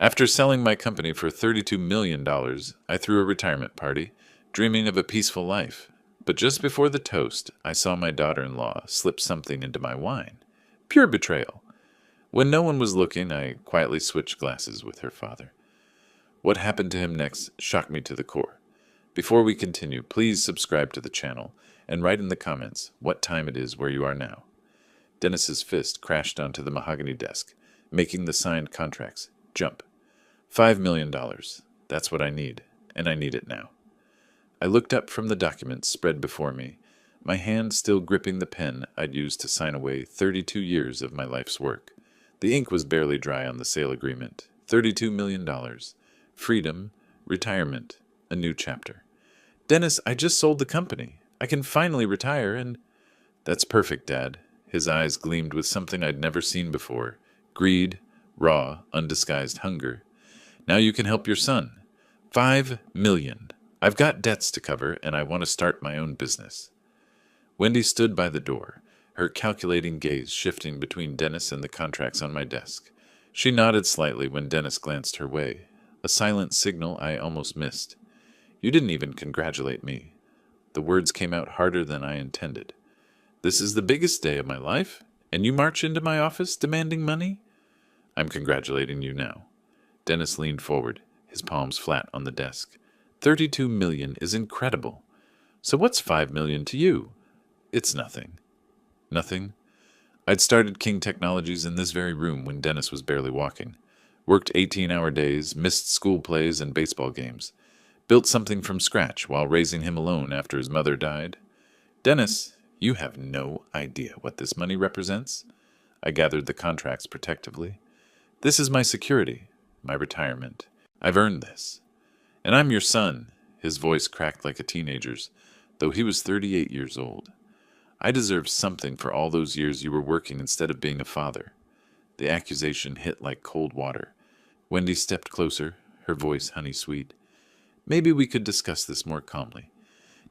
After selling my company for $32 million, I threw a retirement party, dreaming of a peaceful life. But just before the toast, I saw my daughter-in-law slip something into my wine. Pure betrayal. When no one was looking, I quietly switched glasses with her father. What happened to him next shocked me to the core. Before we continue, please subscribe to the channel and write in the comments what time it is where you are now. Dennis's fist crashed onto the mahogany desk, making the signed contracts jump. $5 million. That's what I need, and I need it now. I looked up from the documents spread before me, my hand still gripping the pen I'd used to sign away 32 years of my life's work. The ink was barely dry on the sale agreement. $32 million. Freedom, retirement, a new chapter. Dennis, I just sold the company. I can finally retire and... That's perfect, Dad. His eyes gleamed with something I'd never seen before. Greed, raw, undisguised hunger. Now you can help your son. $5 million. I've got debts to cover, and I want to start my own business. Wendy stood by the door, her calculating gaze shifting between Dennis and the contracts on my desk. She nodded slightly when Dennis glanced her way, a silent signal I almost missed. You didn't even congratulate me. The words came out harder than I intended. This is the biggest day of my life, and you march into my office demanding money? I'm congratulating you now. Dennis leaned forward, his palms flat on the desk. $32 million is incredible. So what's $5 million to you? It's nothing. Nothing? I'd started King Technologies in this very room when Dennis was barely walking. Worked 18-hour days, missed school plays and baseball games. Built something from scratch while raising him alone after his mother died. Dennis, you have no idea what this money represents. I gathered the contracts protectively. This is my security, my retirement. I've earned this. And I'm your son. His voice cracked like a teenager's, though he was 38 years old. I deserve something for all those years you were working instead of being a father. The accusation hit like cold water. Wendy stepped closer, her voice honey-sweet. Maybe we could discuss this more calmly.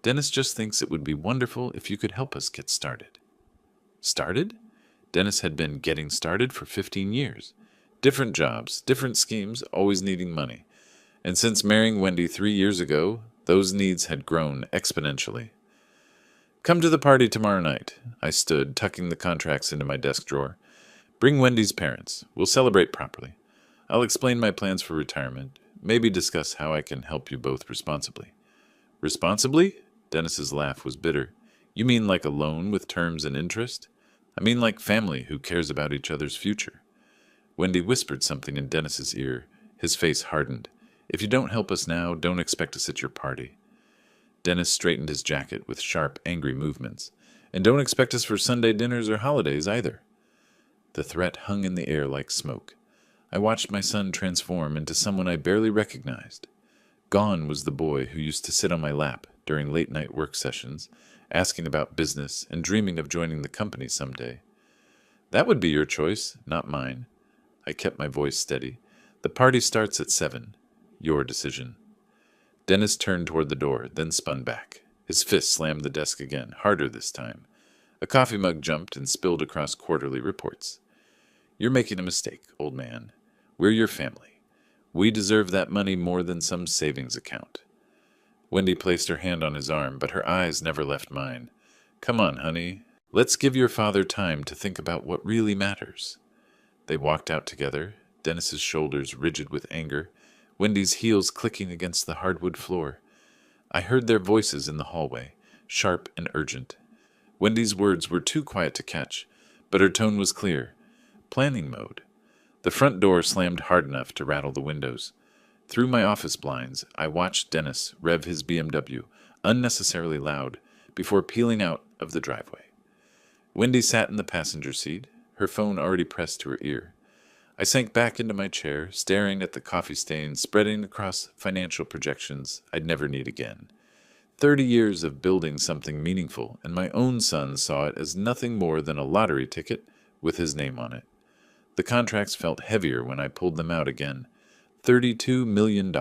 Dennis just thinks it would be wonderful if you could help us get started. Started? Dennis had been getting started for 15 years. Different jobs, different schemes, always needing money. And since marrying Wendy 3 years ago, those needs had grown exponentially. Come to the party tomorrow night. I stood, tucking the contracts into my desk drawer. Bring Wendy's parents. We'll celebrate properly. I'll explain my plans for retirement, maybe discuss how I can help you both responsibly. Responsibly? Dennis's laugh was bitter. You mean like a loan with terms and interest? I mean like family who cares about each other's future. Wendy whispered something in Dennis's ear. His face hardened. If you don't help us now, don't expect us at your party. Dennis straightened his jacket with sharp, angry movements. And don't expect us for Sunday dinners or holidays either. The threat hung in the air like smoke. I watched my son transform into someone I barely recognized. Gone was the boy who used to sit on my lap during late-night work sessions, asking about business and dreaming of joining the company someday. That would be your choice, not mine. I kept my voice steady. The party starts at 7. Your decision. Dennis turned toward the door, then spun back. His fist slammed the desk again, harder this time. A coffee mug jumped and spilled across quarterly reports. You're making a mistake, old man. We're your family. We deserve that money more than some savings account. Wendy placed her hand on his arm, but her eyes never left mine. Come on, honey. Let's give your father time to think about what really matters. They walked out together, Dennis's shoulders rigid with anger, Wendy's heels clicking against the hardwood floor. I heard their voices in the hallway, sharp and urgent. Wendy's words were too quiet to catch, but her tone was clear. Planning mode. The front door slammed hard enough to rattle the windows. Through my office blinds, I watched Dennis rev his BMW, unnecessarily loud, before peeling out of the driveway. Wendy sat in the passenger seat, her phone already pressed to her ear. I sank back into my chair, staring at the coffee stains spreading across financial projections I'd never need again. 30 years of building something meaningful, and my own son saw it as nothing more than a lottery ticket with his name on it. The contracts felt heavier when I pulled them out again. $32 million.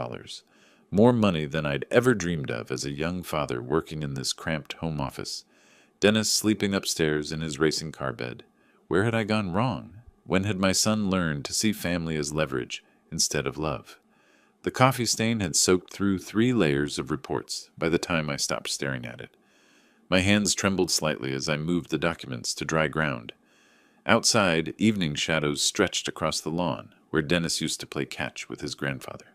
More money than I'd ever dreamed of as a young father working in this cramped home office. Dennis sleeping upstairs in his racing car bed. Where had I gone wrong? When had my son learned to see family as leverage instead of love. The coffee stain had soaked through 3 layers of reports by the time I stopped staring at it. My hands trembled slightly as I moved the documents to dry ground. Outside, evening shadows stretched across the lawn, where Dennis used to play catch with his grandfather.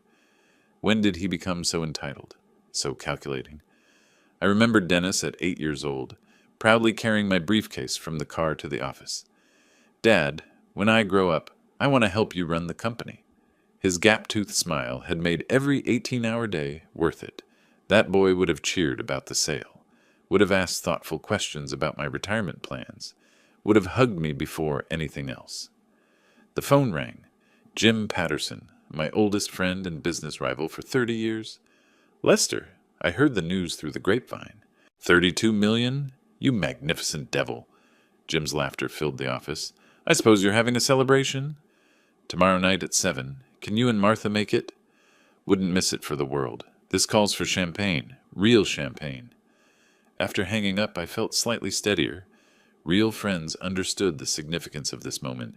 When did he become so entitled, so calculating? I remembered Dennis at 8 years old, proudly carrying my briefcase from the car to the office. "Dad, when I grow up, I want to help you run the company." His gap-toothed smile had made every 18-hour day worth it. That boy would have cheered about the sale, would have asked thoughtful questions about my retirement plans, would have hugged me before anything else. The phone rang. Jim Patterson, my oldest friend and business rival for 30 years. "Lester, I heard the news through the grapevine. 32 million? You magnificent devil." Jim's laughter filled the office. "I suppose you're having a celebration?" "Tomorrow night at 7. Can you and Martha make it?" "Wouldn't miss it for the world. This calls for champagne. Real champagne." After hanging up, I felt slightly steadier. Real friends understood the significance of this moment.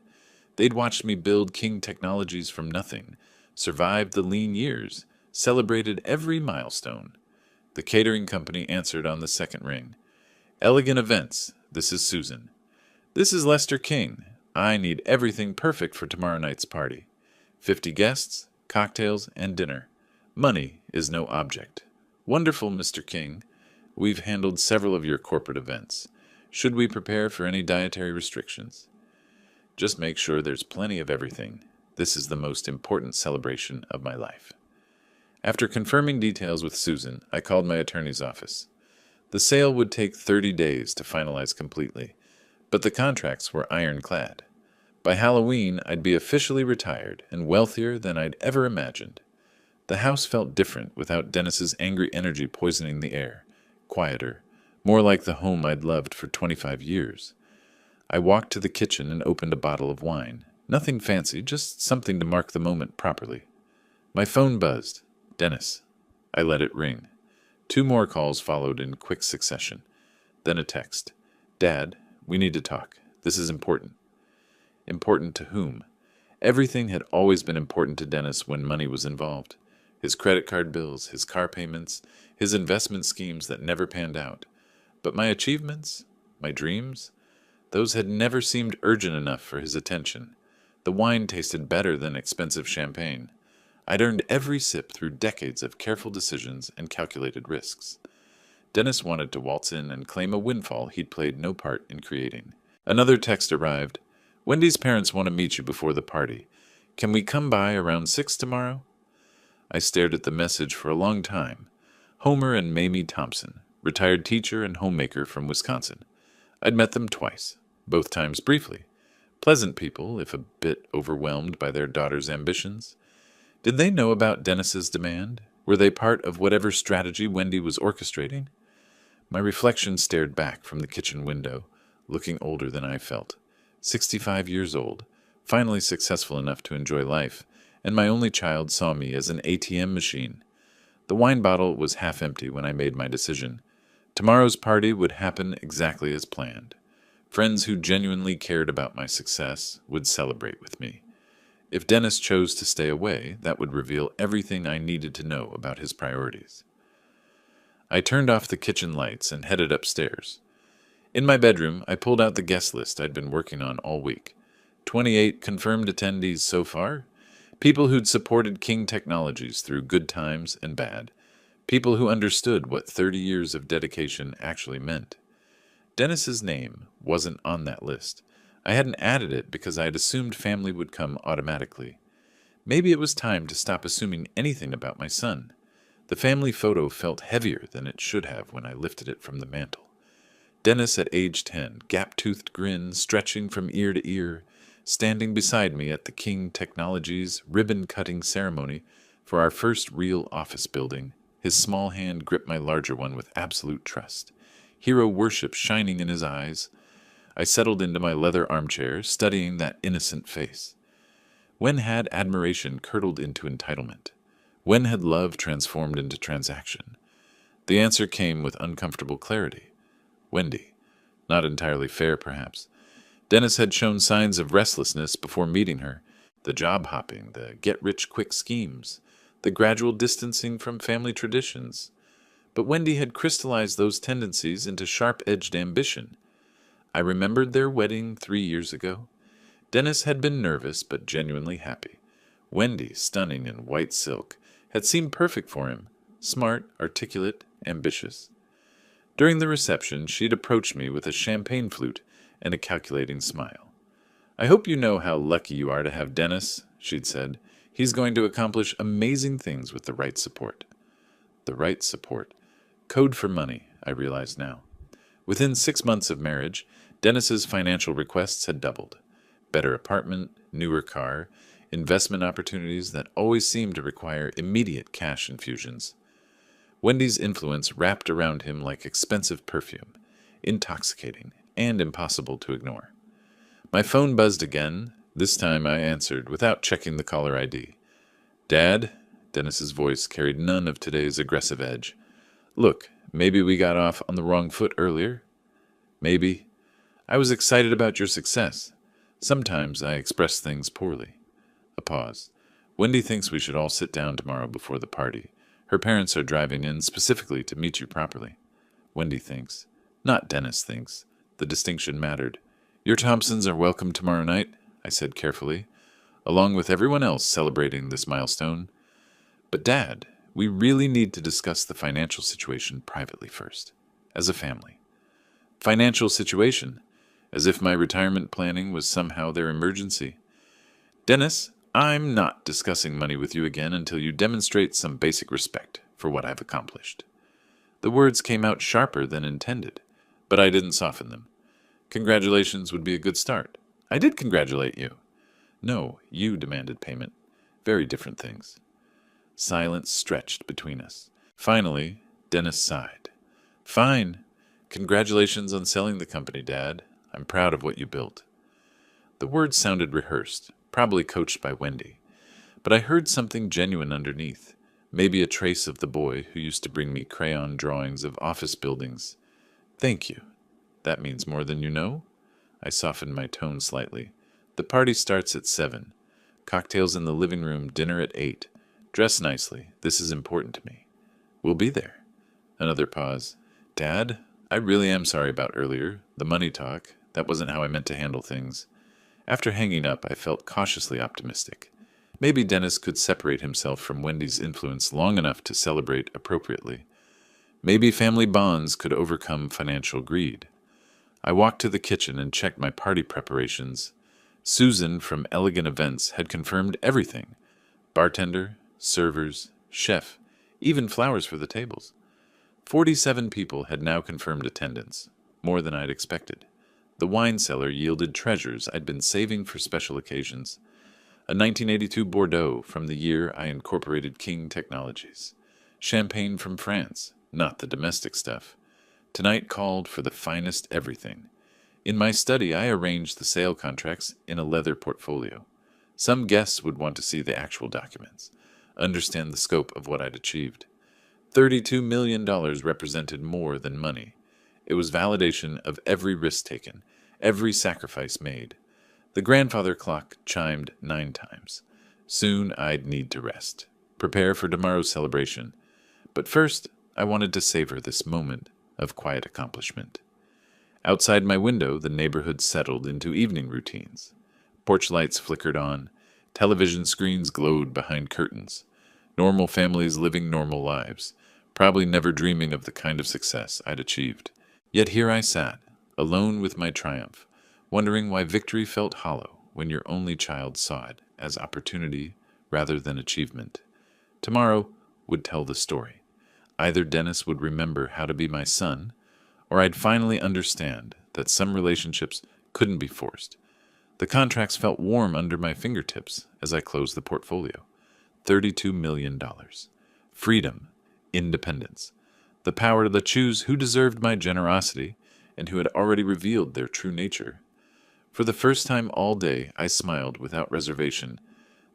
They'd watched me build King Technologies from nothing, survived the lean years, celebrated every milestone. The catering company answered on the second ring. "Elegant Events, this is Susan." "This is Lester King. I need everything perfect for tomorrow night's party. 50 guests, cocktails, and dinner. Money is no object." "Wonderful, Mr. King. We've handled several of your corporate events. Should we prepare for any dietary restrictions?" "Just make sure there's plenty of everything. This is the most important celebration of my life." After confirming details with Susan, I called my attorney's office. The sale would take 30 days to finalize completely, but the contracts were ironclad. By Halloween, I'd be officially retired and wealthier than I'd ever imagined. The house felt different without Dennis's angry energy poisoning the air. Quieter, more like the home I'd loved for 25 years. I walked to the kitchen and opened a bottle of wine. Nothing fancy, just something to mark the moment properly. My phone buzzed. "Dennis." I let it ring. 2 more calls followed in quick succession. Then a text. "Dad, we need to talk. This is important." Important to whom? Everything had always been important to Dennis when money was involved. His credit card bills, his car payments, his investment schemes that never panned out. But my achievements, my dreams, those had never seemed urgent enough for his attention. The wine tasted better than expensive champagne. I'd earned every sip through decades of careful decisions and calculated risks. Dennis wanted to waltz in and claim a windfall he'd played no part in creating. Another text arrived. "Wendy's parents want to meet you before the party. Can we come by around 6 tomorrow?" I stared at the message for a long time. Homer and Mamie Thompson, retired teacher and homemaker from Wisconsin. I'd met them twice, both times briefly. Pleasant people, if a bit overwhelmed by their daughter's ambitions. Did they know about Dennis's demand? Were they part of whatever strategy Wendy was orchestrating? My reflection stared back from the kitchen window, looking older than I felt. 65 years old, finally successful enough to enjoy life, and my only child saw me as an ATM machine. The wine bottle was half empty when I made my decision. Tomorrow's party would happen exactly as planned. Friends who genuinely cared about my success would celebrate with me. If Dennis chose to stay away, that would reveal everything I needed to know about his priorities. I turned off the kitchen lights and headed upstairs. In my bedroom, I pulled out the guest list I'd been working on all week. 28 confirmed attendees so far. People who'd supported King Technologies through good times and bad. People who understood what 30 years of dedication actually meant. Dennis's name wasn't on that list. I hadn't added it because I had assumed family would come automatically. Maybe it was time to stop assuming anything about my son. The family photo felt heavier than it should have when I lifted it from the mantel. Dennis at age 10, gap-toothed grin stretching from ear to ear, standing beside me at the King Technologies ribbon-cutting ceremony for our first real office building. His small hand gripped my larger one with absolute trust. Hero worship shining in his eyes. I settled into my leather armchair, studying that innocent face. When had admiration curdled into entitlement? When had love transformed into transaction? The answer came with uncomfortable clarity. Wendy. Not entirely fair, perhaps. Dennis had shown signs of restlessness before meeting her. The job hopping, the get-rich-quick schemes, the gradual distancing from family traditions. But Wendy had crystallized those tendencies into sharp-edged ambition. I remembered their wedding 3 years ago. Dennis had been nervous but genuinely happy. Wendy, stunning in white silk, had seemed perfect for him, smart, articulate, ambitious. During the reception, she'd approached me with a champagne flute and a calculating smile. "I hope you know how lucky you are to have Dennis," she'd said. "He's going to accomplish amazing things with the right support." The right support. Code for money, I realized now. Within 6 months of marriage, Dennis's financial requests had doubled. Better apartment, newer car, investment opportunities that always seemed to require immediate cash infusions. Wendy's influence wrapped around him like expensive perfume, intoxicating and impossible to ignore. My phone buzzed again. This time I answered without checking the caller ID. "Dad?" Dennis's voice carried none of today's aggressive edge. "Look, maybe we got off on the wrong foot earlier." "Maybe. I was excited about your success. Sometimes I express things poorly." A pause. "Wendy thinks we should all sit down tomorrow before the party. Her parents are driving in specifically to meet you properly." Wendy thinks. Not Dennis thinks. The distinction mattered. "Your Thompsons are welcome tomorrow night," I said carefully, "along with everyone else celebrating this milestone. But Dad, we really need to discuss the financial situation privately first, as a family." Financial situation? As if my retirement planning was somehow their emergency. "Dennis, I'm not discussing money with you again until you demonstrate some basic respect for what I've accomplished." The words came out sharper than intended, but I didn't soften them. Congratulations would be a good start. I did congratulate you. No, you demanded payment. Very different things. Silence stretched between us. Finally, Dennis sighed. "Fine. Congratulations on selling the company, Dad. I'm proud of what you built." The words sounded rehearsed, probably coached by Wendy. But I heard something genuine underneath. Maybe a trace of the boy who used to bring me crayon drawings of office buildings. "Thank you. That means more than you know?" I softened my tone slightly. "The party starts at 7. Cocktails in the living room, dinner at 8. Dress nicely. This is important to me." "We'll be there." Another pause. "Dad, I really am sorry about earlier. The money talk. That wasn't how I meant to handle things." After hanging up, I felt cautiously optimistic. Maybe Dennis could separate himself from Wendy's influence long enough to celebrate appropriately. Maybe family bonds could overcome financial greed. I walked to the kitchen and checked my party preparations. Susan from Elegant Events had confirmed everything. Bartender, servers, chef, even flowers for the tables. 47 people had now confirmed attendance, more than I'd expected. The wine cellar yielded treasures I'd been saving for special occasions. A 1982 Bordeaux from the year I incorporated King Technologies. Champagne from France, not the domestic stuff. Tonight called for the finest everything. In my study, I arranged the sale contracts in a leather portfolio. Some guests would want to see the actual documents, understand the scope of what I'd achieved. $32 million represented more than money. It was validation of every risk taken, every sacrifice made. The grandfather clock chimed 9 times. Soon I'd need to rest, prepare for tomorrow's celebration. But first, I wanted to savor this moment of quiet accomplishment. Outside my window, the neighborhood settled into evening routines. Porch lights flickered on. Television screens glowed behind curtains. Normal families living normal lives, probably never dreaming of the kind of success I'd achieved. Yet here I sat, alone with my triumph, wondering why victory felt hollow when your only child saw it as opportunity rather than achievement. Tomorrow would tell the story. Either Dennis would remember how to be my son, or I'd finally understand that some relationships couldn't be forced. The contracts felt warm under my fingertips as I closed the portfolio. $32 million. Freedom. Independence. The power to choose who deserved my generosity and who had already revealed their true nature. For the first time all day, I smiled without reservation.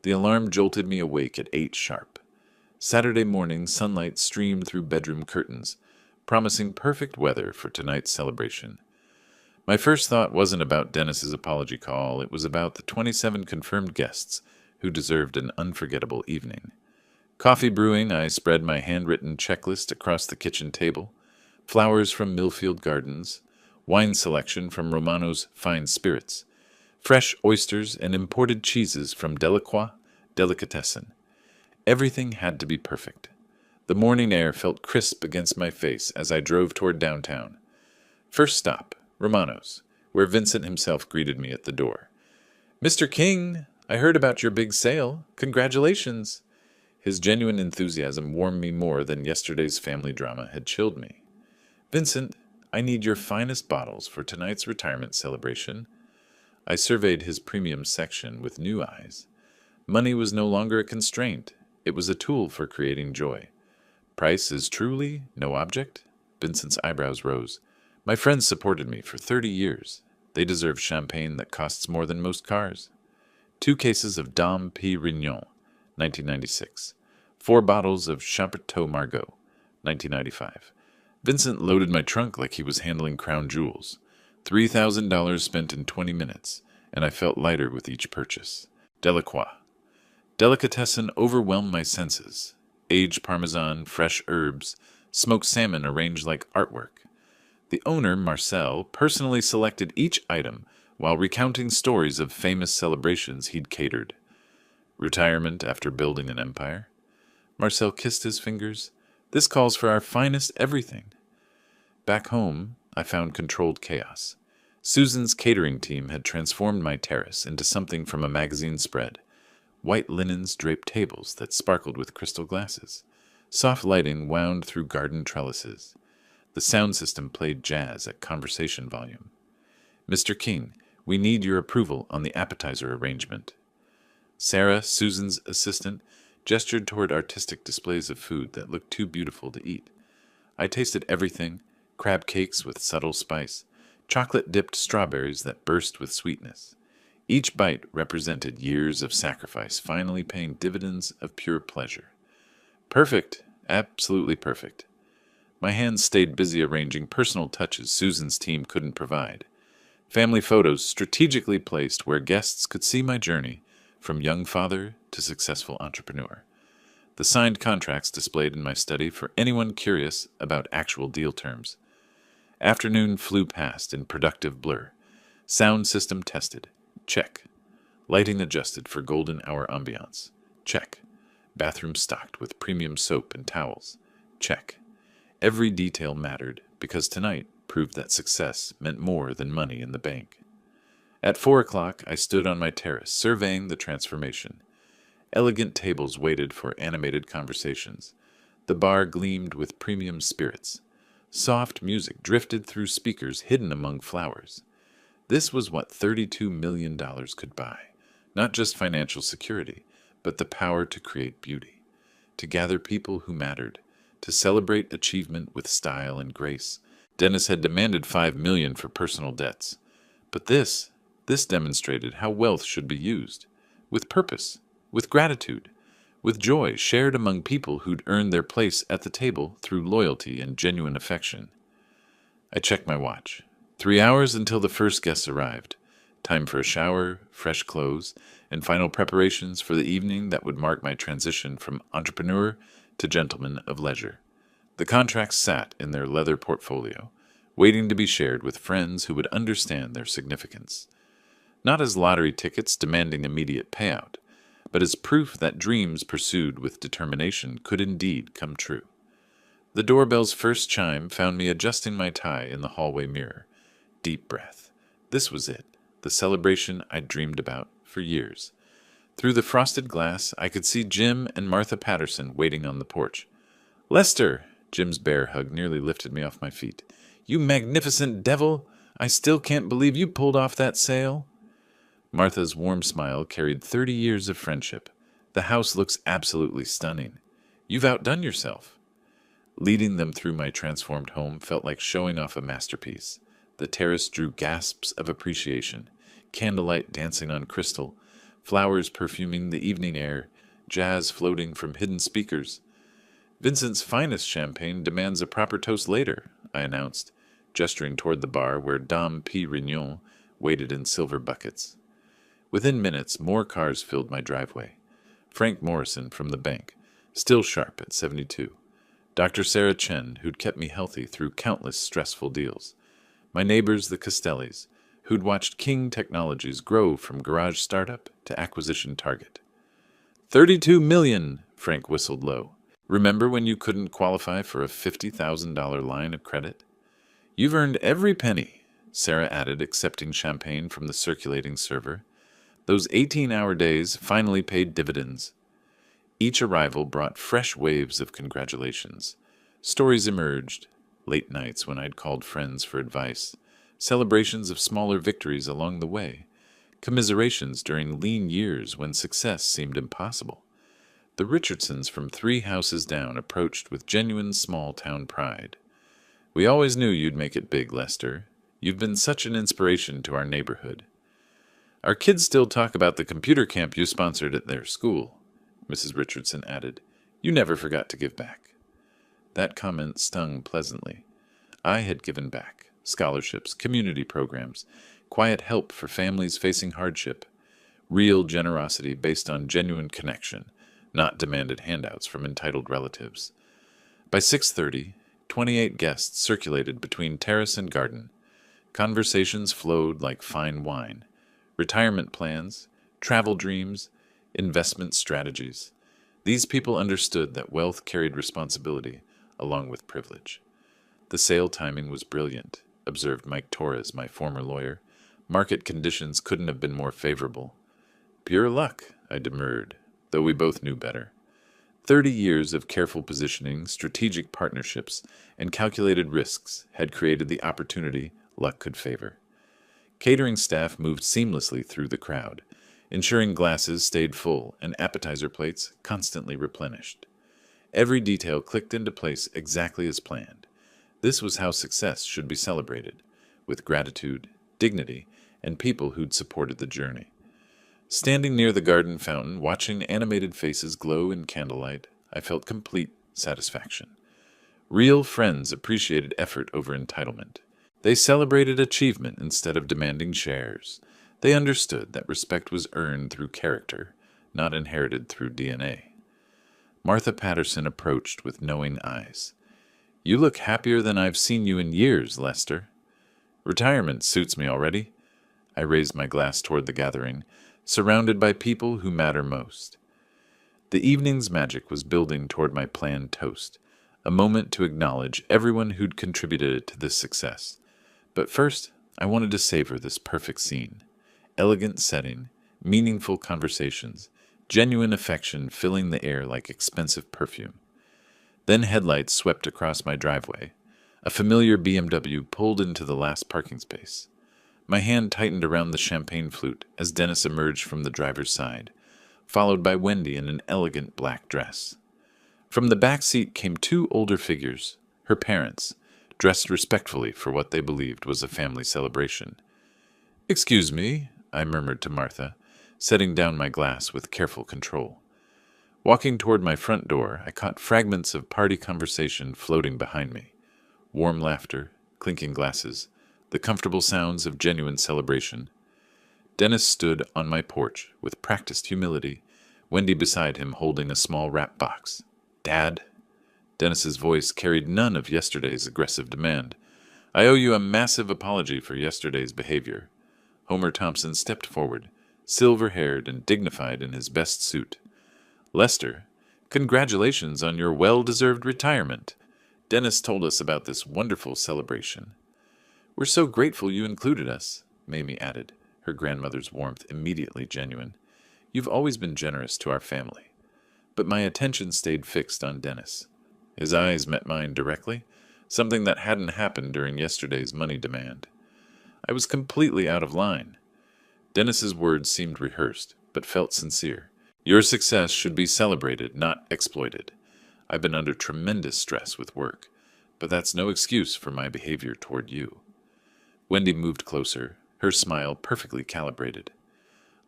The alarm jolted me awake at 8 sharp. Saturday morning, sunlight streamed through bedroom curtains, promising perfect weather for tonight's celebration. My first thought wasn't about Dennis's apology call. It was about the 27 confirmed guests who deserved an unforgettable evening. Coffee brewing, I spread my handwritten checklist across the kitchen table. Flowers from Millfield Gardens, wine selection from Romano's Fine Spirits, fresh oysters and imported cheeses from Delacroix Delicatessen. Everything had to be perfect. The morning air felt crisp against my face as I drove toward downtown. First stop, Romano's, where Vincent himself greeted me at the door. "Mr. King, I heard about your big sale. Congratulations." His genuine enthusiasm warmed me more than yesterday's family drama had chilled me. "Vincent, I need your finest bottles for tonight's retirement celebration." I surveyed his premium section with new eyes. Money was no longer a constraint. It was a tool for creating joy. "Price is truly no object?" Vincent's eyebrows rose. "My friends supported me for 30 years. They deserve champagne that costs more than most cars." 2 cases of Dom Pérignon, 1996. 4 bottles of Chateau Margaux, 1995. Vincent loaded my trunk like he was handling crown jewels. $3,000 spent in 20 minutes, and I felt lighter with each purchase. Delacroix. Delicatessen overwhelmed my senses. Aged parmesan, fresh herbs, smoked salmon arranged like artwork. The owner, Marcel, personally selected each item while recounting stories of famous celebrations he'd catered. Retirement after building an empire? Marcel kissed his fingers. "This calls for our finest everything." Back home, I found controlled chaos. Susan's catering team had transformed my terrace into something from a magazine spread. White linens draped tables that sparkled with crystal glasses. Soft lighting wound through garden trellises. The sound system played jazz at conversation volume. "Mr. King, we need your approval on the appetizer arrangement." Sarah, Susan's assistant, gestured toward artistic displays of food that looked too beautiful to eat. I tasted everything: crab cakes with subtle spice, chocolate-dipped strawberries that burst with sweetness. Each bite represented years of sacrifice finally paying dividends of pure pleasure. Perfect, absolutely perfect. My hands stayed busy arranging personal touches Susan's team couldn't provide. Family photos strategically placed where guests could see my journey from young father to successful entrepreneur. The signed contracts displayed in my study for anyone curious about actual deal terms. Afternoon flew past in productive blur. Sound system tested. Check. Lighting adjusted for golden hour ambiance. Check. Bathroom stocked with premium soap and towels. Check. Every detail mattered because tonight proved that success meant more than money in the bank. At 4 o'clock, I stood on my terrace, surveying the transformation. Elegant tables waited for animated conversations. The bar gleamed with premium spirits. Soft music drifted through speakers hidden among flowers. This was what $32 million could buy. Not just financial security, but the power to create beauty. To gather people who mattered. To celebrate achievement with style and grace. Dennis had demanded $5 million for personal debts. But this demonstrated how wealth should be used. With purpose. With gratitude. With joy shared among people who'd earned their place at the table through loyalty and genuine affection. I checked my watch. 3 hours until the first guests arrived. Time for a shower, fresh clothes, and final preparations for the evening that would mark my transition from entrepreneur to gentleman of leisure. The contracts sat in their leather portfolio, waiting to be shared with friends who would understand their significance. Not as lottery tickets demanding immediate payout, but as proof that dreams pursued with determination could indeed come true. The doorbell's first chime found me adjusting my tie in the hallway mirror. Deep breath. This was it, the celebration I'd dreamed about for years. Through the frosted glass, I could see Jim and Martha Patterson waiting on the porch. "Lester!" Jim's bear hug nearly lifted me off my feet. "You magnificent devil! I still can't believe you pulled off that sale." Martha's warm smile carried 30 years of friendship. "The house looks absolutely stunning. You've outdone yourself." Leading them through my transformed home felt like showing off a masterpiece. The terrace drew gasps of appreciation, candlelight dancing on crystal, flowers perfuming the evening air, jazz floating from hidden speakers. "Vincent's finest champagne demands a proper toast later," I announced, gesturing toward the bar where Dom Pérignon waited in silver buckets. Within minutes, more cars filled my driveway. Frank Morrison from the bank, still sharp at 72. Dr. Sarah Chen, who'd kept me healthy through countless stressful deals. My neighbors, the Costellis, who'd watched King Technologies grow from garage startup to acquisition target. 32 million, Frank whistled low. Remember when you couldn't qualify for a $50,000 line of credit? You've earned every penny, Sarah added, accepting champagne from the circulating server. Those 18-hour days finally paid dividends. Each arrival brought fresh waves of congratulations. Stories emerged, late nights when I'd called friends for advice, celebrations of smaller victories along the way, commiserations during lean years when success seemed impossible. The Richardsons from 3 houses down approached with genuine small-town pride. We always knew you'd make it big, Lester. You've been such an inspiration to our neighborhood. Our kids still talk about the computer camp you sponsored at their school, Mrs. Richardson added. You never forgot to give back. That comment stung pleasantly. I had given back. Scholarships, community programs, quiet help for families facing hardship, real generosity based on genuine connection, not demanded handouts from entitled relatives. By 6:30, 28 guests circulated between terrace and garden. Conversations flowed like fine wine. Retirement plans, travel dreams, investment strategies. These people understood that wealth carried responsibility along with privilege. The sale timing was brilliant, observed Mike Torres, my former lawyer. Market conditions couldn't have been more favorable. Pure luck, I demurred, though we both knew better. 30 years of careful positioning, strategic partnerships, and calculated risks had created the opportunity luck could favor. Catering staff moved seamlessly through the crowd, ensuring glasses stayed full and appetizer plates constantly replenished. Every detail clicked into place exactly as planned. This was how success should be celebrated, with gratitude, dignity, and people who'd supported the journey. Standing near the garden fountain, watching animated faces glow in candlelight, I felt complete satisfaction. Real friends appreciated effort over entitlement. They celebrated achievement instead of demanding shares. They understood that respect was earned through character, not inherited through DNA. Martha Patterson approached with knowing eyes. You look happier than I've seen you in years, Lester. Retirement suits me already. I raised my glass toward the gathering, surrounded by people who matter most. The evening's magic was building toward my planned toast, a moment to acknowledge everyone who'd contributed to this success. But first, I wanted to savor this perfect scene. Elegant setting, meaningful conversations, genuine affection filling the air like expensive perfume. Then headlights swept across my driveway. A familiar BMW pulled into the last parking space. My hand tightened around the champagne flute as Dennis emerged from the driver's side, followed by Wendy in an elegant black dress. From the back seat came 2 older figures, her parents, dressed respectfully for what they believed was a family celebration. Excuse me, I murmured to Martha, setting down my glass with careful control. Walking toward my front door, I caught fragments of party conversation floating behind me. Warm laughter, clinking glasses, the comfortable sounds of genuine celebration. Dennis stood on my porch with practiced humility, Wendy beside him holding a small wrap box. Dad? Dennis's voice carried none of yesterday's aggressive demand. I owe you a massive apology for yesterday's behavior. Homer Thompson stepped forward, silver-haired and dignified in his best suit. Lester, congratulations on your well-deserved retirement. Dennis told us about this wonderful celebration. We're so grateful you included us, Mamie added, her grandmother's warmth immediately genuine. You've always been generous to our family. But my attention stayed fixed on Dennis. His eyes met mine directly, something that hadn't happened during yesterday's money demand. I was completely out of line. Dennis's words seemed rehearsed, but felt sincere. Your success should be celebrated, not exploited. I've been under tremendous stress with work, but that's no excuse for my behavior toward you. Wendy moved closer, her smile perfectly calibrated.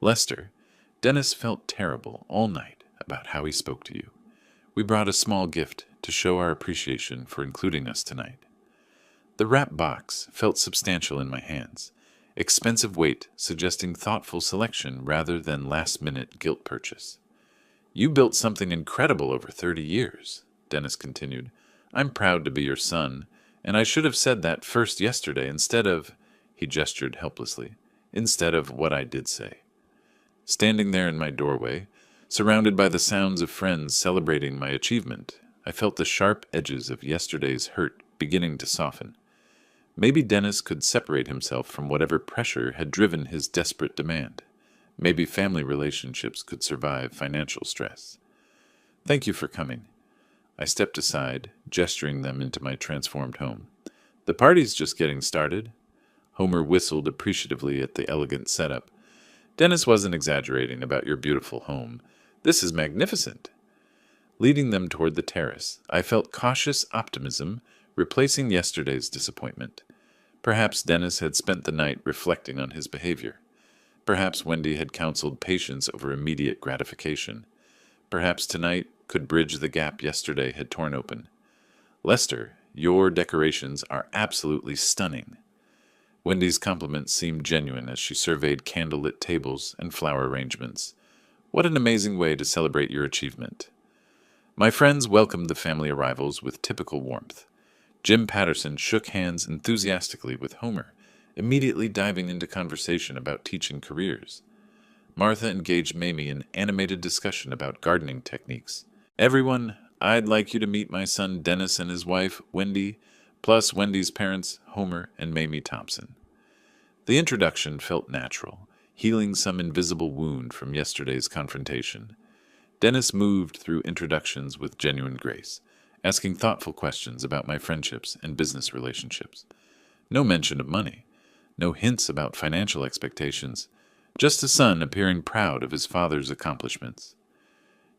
Lester, Dennis felt terrible all night about how he spoke to you. We brought a small gift to show our appreciation for including us tonight. The wrap box felt substantial in my hands, expensive weight suggesting thoughtful selection rather than last-minute guilt purchase. You built something incredible over 30 years, Dennis continued. I'm proud to be your son, and I should have said that first yesterday instead of, he gestured helplessly, instead of what I did say. Standing there in my doorway, surrounded by the sounds of friends celebrating my achievement, I felt the sharp edges of yesterday's hurt beginning to soften. Maybe Dennis could separate himself from whatever pressure had driven his desperate demand. Maybe family relationships could survive financial stress. Thank you for coming. I stepped aside, gesturing them into my transformed home. The party's just getting started. Homer whistled appreciatively at the elegant setup. Dennis wasn't exaggerating about your beautiful home. This is magnificent. Leading them toward the terrace, I felt cautious optimism replacing yesterday's disappointment. Perhaps Dennis had spent the night reflecting on his behavior. Perhaps Wendy had counseled patience over immediate gratification. Perhaps tonight could bridge the gap yesterday had torn open. Lester, your decorations are absolutely stunning. Wendy's compliments seemed genuine as she surveyed candlelit tables and flower arrangements. What an amazing way to celebrate your achievement. My friends welcomed the family arrivals with typical warmth. Jim Patterson shook hands enthusiastically with Homer, immediately diving into conversation about teaching careers. Martha engaged Mamie in animated discussion about gardening techniques. Everyone, I'd like you to meet my son Dennis and his wife, Wendy, plus Wendy's parents, Homer and Mamie Thompson. The introduction felt natural, healing some invisible wound from yesterday's confrontation. Dennis moved through introductions with genuine grace, asking thoughtful questions about my friendships and business relationships. No mention of money, no hints about financial expectations, just a son appearing proud of his father's accomplishments.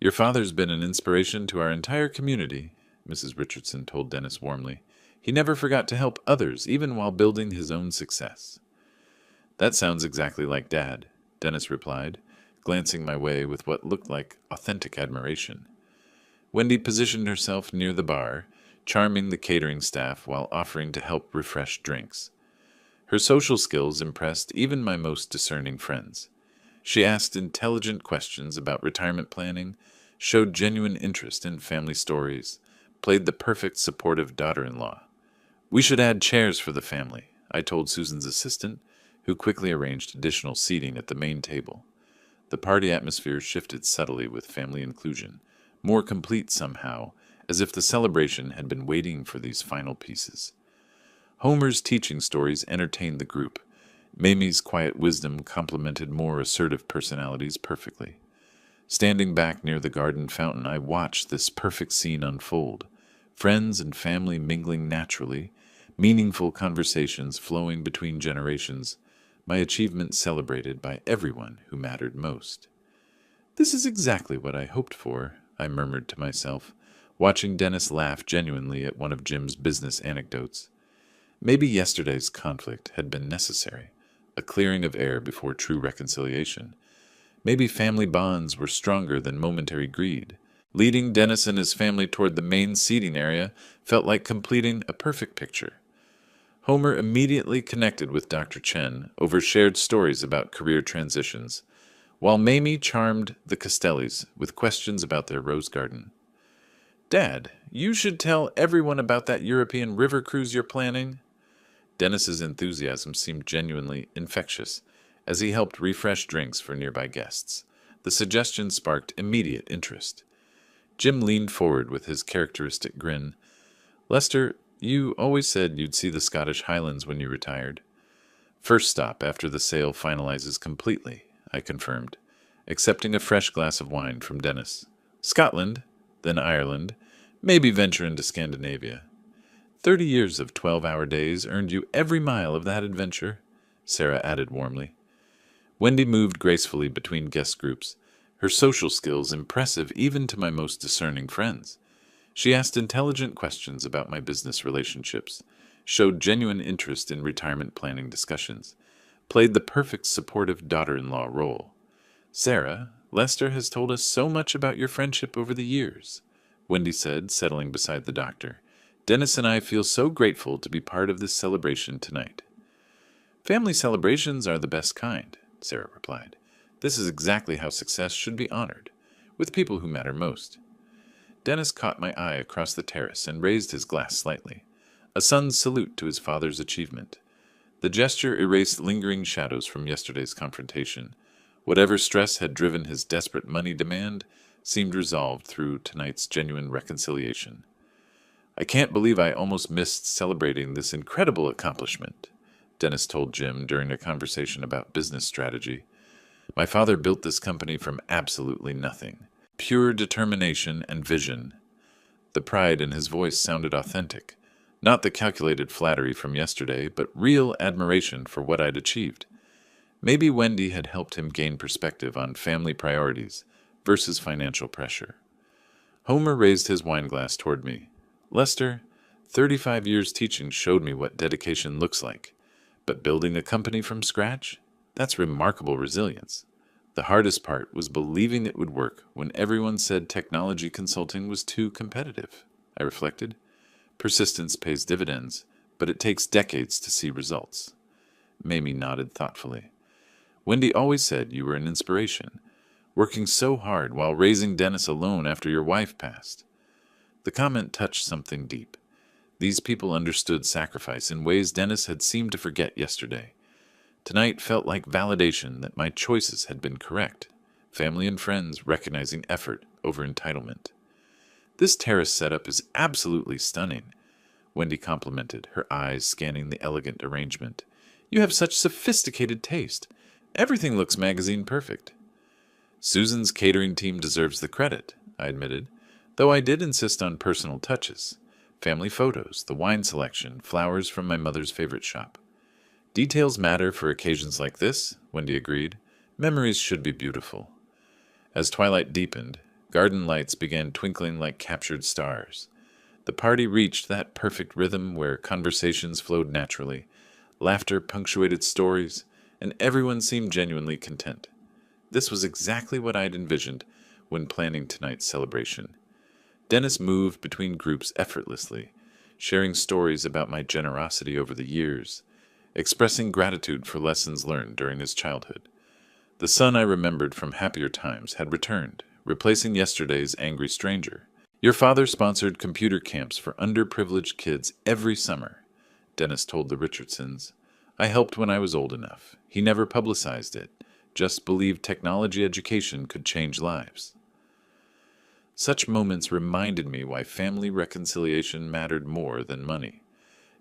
Your father's been an inspiration to our entire community, Mrs. Richardson told Dennis warmly. He never forgot to help others, even while building his own success. That sounds exactly like Dad, Dennis replied, glancing my way with what looked like authentic admiration. Wendy positioned herself near the bar, charming the catering staff while offering to help refresh drinks. Her social skills impressed even my most discerning friends. She asked intelligent questions about retirement planning, showed genuine interest in family stories, played the perfect supportive daughter-in-law. We should add chairs for the family, I told Susan's assistant, who quickly arranged additional seating at the main table. The party atmosphere shifted subtly with family inclusion, more complete somehow, as if the celebration had been waiting for these final pieces. Homer's teaching stories entertained the group. Mamie's quiet wisdom complemented more assertive personalities perfectly. Standing back near the garden fountain, I watched this perfect scene unfold. Friends and family mingling naturally, meaningful conversations flowing between generations, my achievement celebrated by everyone who mattered most. This is exactly what I hoped for, I murmured to myself, watching Dennis laugh genuinely at one of Jim's business anecdotes. Maybe yesterday's conflict had been necessary, a clearing of air before true reconciliation. Maybe family bonds were stronger than momentary greed. Leading Dennis and his family toward the main seating area felt like completing a perfect picture. Homer immediately connected with Dr. Chen over shared stories about career transitions, while Mamie charmed the Costellis with questions about their rose garden. Dad, you should tell everyone about that European river cruise you're planning. Dennis's enthusiasm seemed genuinely infectious as he helped refresh drinks for nearby guests. The suggestion sparked immediate interest. Jim leaned forward with his characteristic grin. Lester, you always said you'd see the Scottish Highlands when you retired. First stop after the sale finalizes completely, I confirmed, accepting a fresh glass of wine from Dennis. Scotland, then Ireland, maybe venture into Scandinavia. 30 years of 12-hour days earned you every mile of that adventure, Sarah added warmly. Wendy moved gracefully between guest groups, her social skills impressive even to my most discerning friends. She asked intelligent questions about my business relationships, showed genuine interest in retirement planning discussions, played the perfect supportive daughter-in-law role. Sarah, Lester has told us so much about your friendship over the years, Wendy said, settling beside the doctor. Dennis and I feel so grateful to be part of this celebration tonight. Family celebrations are the best kind, Sarah replied. This is exactly how success should be honored, with people who matter most. Dennis caught my eye across the terrace and raised his glass slightly, a son's salute to his father's achievement. The gesture erased lingering shadows from yesterday's confrontation. Whatever stress had driven his desperate money demand seemed resolved through tonight's genuine reconciliation. I can't believe I almost missed celebrating this incredible accomplishment, Dennis told Jim during a conversation about business strategy. My father built this company from absolutely nothing. Pure determination and vision. The pride in his voice sounded authentic. Not the calculated flattery from yesterday, but real admiration for what I'd achieved. Maybe Wendy had helped him gain perspective on family priorities versus financial pressure. Homer raised his wineglass toward me. Lester, 35 years teaching showed me what dedication looks like. But building a company from scratch? That's remarkable resilience. The hardest part was believing it would work when everyone said technology consulting was too competitive, I reflected. Persistence pays dividends, but it takes decades to see results. Mamie nodded thoughtfully. Wendy always said you were an inspiration, working so hard while raising Dennis alone after your wife passed. The comment touched something deep. These people understood sacrifice in ways Dennis had seemed to forget yesterday. Tonight felt like validation that my choices had been correct, family and friends recognizing effort over entitlement. This terrace setup is absolutely stunning, Wendy complimented, her eyes scanning the elegant arrangement. You have such sophisticated taste. Everything looks magazine perfect. Susan's catering team deserves the credit, I admitted, though I did insist on personal touches. Family photos, the wine selection, flowers from my mother's favorite shop. Details matter for occasions like this, Wendy agreed. Memories should be beautiful. As twilight deepened, garden lights began twinkling like captured stars. The party reached that perfect rhythm where conversations flowed naturally, laughter punctuated stories, and everyone seemed genuinely content. This was exactly what I'd envisioned when planning tonight's celebration. Dennis moved between groups effortlessly, sharing stories about my generosity over the years, expressing gratitude for lessons learned during his childhood. The son I remembered from happier times had returned, replacing yesterday's angry stranger. Your father sponsored computer camps for underprivileged kids every summer, Dennis told the Richardsons. I helped when I was old enough. He never publicized it, just believed technology education could change lives. Such moments reminded me why family reconciliation mattered more than money.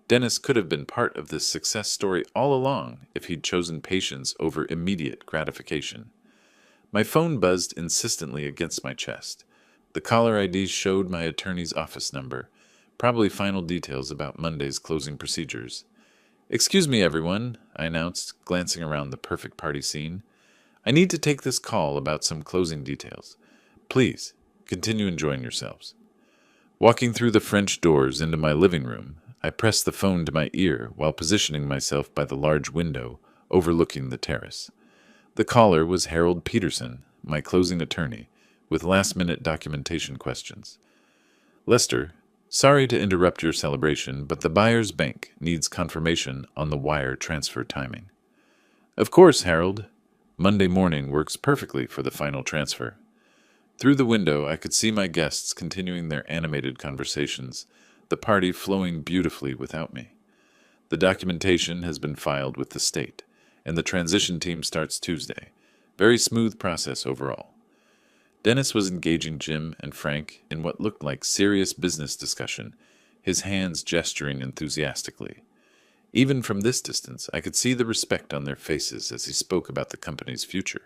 Dennis could have been part of this success story all along if he'd chosen patience over immediate gratification. My phone buzzed insistently against my chest. The caller ID showed my attorney's office number, probably final details about Monday's closing procedures. Excuse me, everyone, I announced, glancing around the perfect party scene. I need to take this call about some closing details. Please, continue enjoying yourselves. Walking through the French doors into my living room, I pressed the phone to my ear while positioning myself by the large window overlooking the terrace. The caller was Harold Peterson, my closing attorney, with last-minute documentation questions. Lester, sorry to interrupt your celebration, but the buyer's bank needs confirmation on the wire transfer timing. Of course, Harold. Monday morning works perfectly for the final transfer. Through the window, I could see my guests continuing their animated conversations, the party flowing beautifully without me. The documentation has been filed with the state, and the transition team starts Tuesday. Very smooth process overall. Dennis was engaging Jim and Frank in what looked like serious business discussion, his hands gesturing enthusiastically. Even from this distance, I could see the respect on their faces as he spoke about the company's future.